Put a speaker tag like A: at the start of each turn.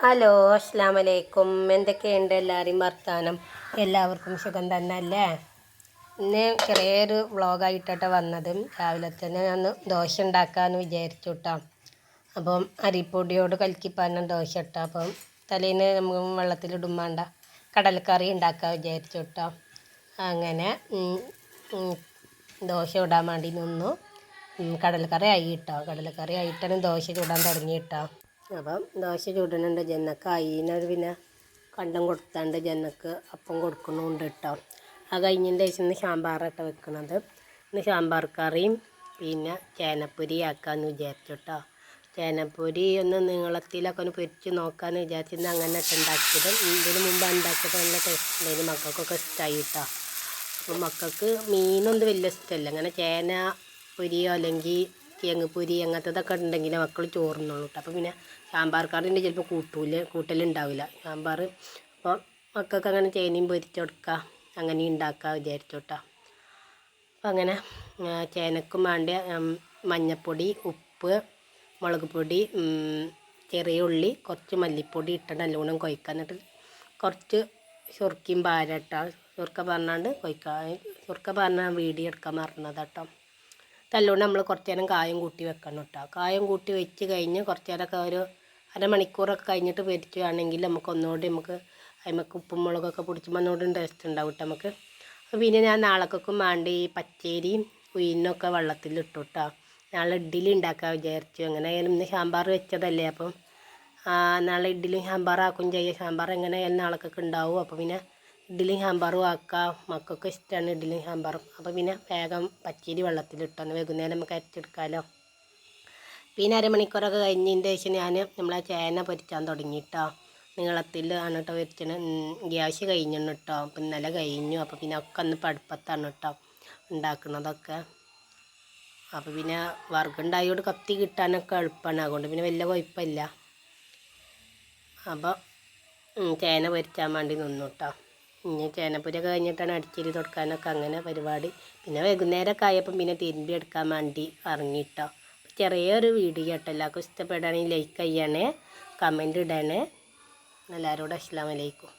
A: Hello, അസ്സലാമു അലൈക്കും. എന്തൊക്കെയുണ്ട് എല്ലാവരും വർത്താനം? എല്ലാവർക്കും സുഖം തന്നെ അല്ലേ? ഇന്ന് ചെറിയൊരു വ്ളോഗായിട്ടാണ് വന്നത്. രാവിലെ തന്നെ ഞാൻ ദോശ ഉണ്ടാക്കാമെന്ന് വിചാരിച്ചു കേട്ടോ. അപ്പം അരിപ്പൊടിയോട് കലക്കിപ്പാന ദോശ ഇട്ട. അപ്പം തലേന്ന് നമുക്ക് വെള്ളത്തിലിടും വേണ്ട കടലക്കറി ഉണ്ടാക്കാൻ വിചാരിച്ചു കേട്ടോ. അങ്ങനെ ദോശ ഇടാൻ വേണ്ടി നിന്നു. കടലക്കറി ആയി കേട്ടോ. കടലക്കറി ആയിട്ടാണ് ദോശ ചൂടാൻ തുടങ്ങി കേട്ടോ. അപ്പം ദോശ ചൂടുന്നുണ്ട്. ജന്നക്ക് അയിനൊരു പിന്നെ കണ്ടം കൊടുത്താണ്ട് ജന്നക്ക് അപ്പം കൊടുക്കണമുണ്ട് കേട്ടോ. അത് കഴിഞ്ഞതിൻ്റെ ശേഷം ഇന്ന് സാമ്പാറായിട്ട് വെക്കണത്. ഇന്ന് സാമ്പാർ കറിയും പിന്നെ ചേനപ്പൊരി ആക്കാമെന്ന് വിചാരിച്ചു കേട്ടോ. ചേനപ്പൊരി ഒന്ന് നീളത്തിലൊക്കെ ഒന്ന് പൊരിച്ച് നോക്കാമെന്ന് വിചാരിച്ചിരുന്നു. അങ്ങനെ ഉണ്ടാക്കിയത് ഇതിന് മുമ്പ് ഉണ്ടാക്കിയത് നല്ല ടേസ്റ്റ് ഉണ്ടായിരുന്നു. മക്കൾക്കൊക്കെ ഇഷ്ടമായി കേട്ടോ. അപ്പം മക്കൾക്ക് മീനൊന്നും വലിയ ഇഷ്ടമല്ല. അങ്ങനെ ചേന പൊരിയോ അല്ലെങ്കിൽ കിഴങ്ങ് പൊരി അങ്ങനത്തതൊക്കെ ഉണ്ടെങ്കിൽ മക്കൾ ചോറുന്നുള്ളൂ കേട്ടോ. അപ്പോൾ പിന്നെ സാമ്പാർ കറിൻ്റെ ചിലപ്പോൾ കൂട്ടലുണ്ടാവില്ല സാമ്പാർ. അപ്പോൾ മക്കൾക്ക് അങ്ങനെ ചേനയും പൊരിച്ച് കൊടുക്കുക, അങ്ങനെ ഉണ്ടാക്കുക വിചാരിച്ചു കേട്ടോ. അപ്പം അങ്ങനെ ചേനക്കും വേണ്ട മഞ്ഞൾപ്പൊടി, ഉപ്പ്, മുളക് പൊടി, ചെറിയ ഉള്ളി, കുറച്ച് മല്ലിപ്പൊടി ഇട്ട് നല്ലോണം കുഴക്കുക. എന്നിട്ട് കുറച്ച് സുർക്കയും പാരട്ടോ. സുർക്ക പറഞ്ഞാണ്ട് കുഴക്കുക. സുർക്ക പറഞ്ഞാൽ വീഡിയോ എടുക്കാൻ മറന്നതാണ് കേട്ടോ. നല്ലോണം നമ്മൾ കുറച്ച് നേരം കായം കൂട്ടി വെക്കണം കേട്ടോ. കായം കൂട്ടി വെച്ച് കഴിഞ്ഞ് കുറച്ച് നേരമൊക്കെ ഒരു അരമണിക്കൂറൊക്കെ കഴിഞ്ഞിട്ട് പൊരിക്കുകയാണെങ്കിൽ നമുക്ക് അതിമക്ക് ഉപ്പും മുളകൊക്കെ പിടിച്ചുമ്പോൾ ഒന്നുകൂടി ടേസ്റ്റ് ഉണ്ടാവും കേട്ടോ നമുക്ക്. അപ്പോൾ പിന്നെ ഞാൻ നാളേക്കും വേണ്ടി പച്ചരിയും ഉഴുന്നൊക്കെ വെള്ളത്തിലിട്ടു കേട്ടോ. നാളെ ഇഡ്ഡലി ഉണ്ടാക്കാൻ വിചാരിച്ചു. എങ്ങനെ ആയാലും ഇന്ന് സാമ്പാർ വെച്ചതല്ലേ, അപ്പം നാളെ ഇഡ്ഡലിയും സാമ്പാറാക്കും ചെയ്യാം. സാമ്പാർ എങ്ങനെ ആയാലും നാളേക്കൊക്കെ ഉണ്ടാവും. അപ്പോൾ പിന്നെ ഇഡ്ഡലിയും സാമ്പാറും ആക്കാം. മക്കൾക്ക് ഇഷ്ടമാണ് ഇഡ്ഡലിയും സാമ്പാറും. അപ്പോൾ പിന്നെ വേഗം പച്ചരി വെള്ളത്തിലിട്ടു. വൈകുന്നേരം നമുക്ക് അരച്ചെടുക്കാമല്ലോ. പിന്നെ അരമണിക്കൂറൊക്കെ കഴിഞ്ഞതിൻ്റെ ശേഷം ഞാൻ നമ്മളെ ചേന പൊരിച്ചാൻ തുടങ്ങി കേട്ടോ. നീളത്തിൽ ആണ് കേട്ടോ പൊരിച്ചത്. ഗ്യാസ് കഴിഞ്ഞു കേട്ടോ. അപ്പം ഇന്നലെ കഴിഞ്ഞു. അപ്പോൾ പിന്നെ ഒക്കെ ഒന്ന് അടുപ്പത്താണ് കേട്ടോ ഉണ്ടാക്കുന്നതൊക്കെ. അപ്പോൾ പിന്നെ വറുകുണ്ടായതുകൊണ്ട് കത്തി കിട്ടാനൊക്കെ എളുപ്പമാണ്. അതുകൊണ്ട് പിന്നെ വലിയ കുഴപ്പമില്ല. അപ്പോൾ ചേന പൊരിച്ചാൻ വേണ്ടി നിന്നു കേട്ടോ. ഇനി ചേനപ്പൊരിയൊക്കെ കഴിഞ്ഞിട്ടാണ് അടിച്ചേരി തൊടുക്കാനൊക്കെ അങ്ങനെ പരിപാടി. പിന്നെ വൈകുന്നേരമൊക്കെ ആയപ്പം പിന്നെ തിരുമ്പി എടുക്കാൻ വേണ്ടി ഇറങ്ങിട്ടോ. ചെറിയൊരു വീഡിയോ കേട്ടോ. എല്ലാവർക്കും ഇഷ്ടപ്പെടുകയാണെങ്കിൽ ലൈക്ക് ചെയ്യണേ, കമൻറ്റ് ഇടണേ. എല്ലാവരോടും അസ്സലാമു അലൈക്കും.